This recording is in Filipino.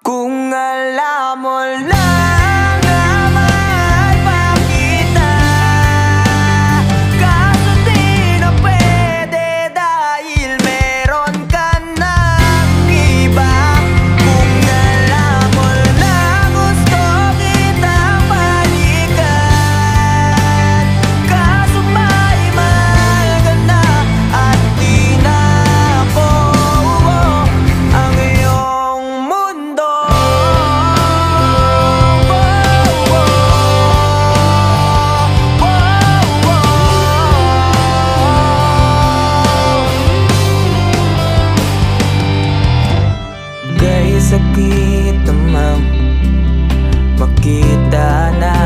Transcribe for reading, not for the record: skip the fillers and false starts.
Kung alam mo lang na mahal pa kita, kaso di na pwede dahil meron ka ng iba. Kung alam mo lang gusto kitang balikan, kaso may mahal ka na at di na ako ang iyong mundo. Kay sakit namang makita na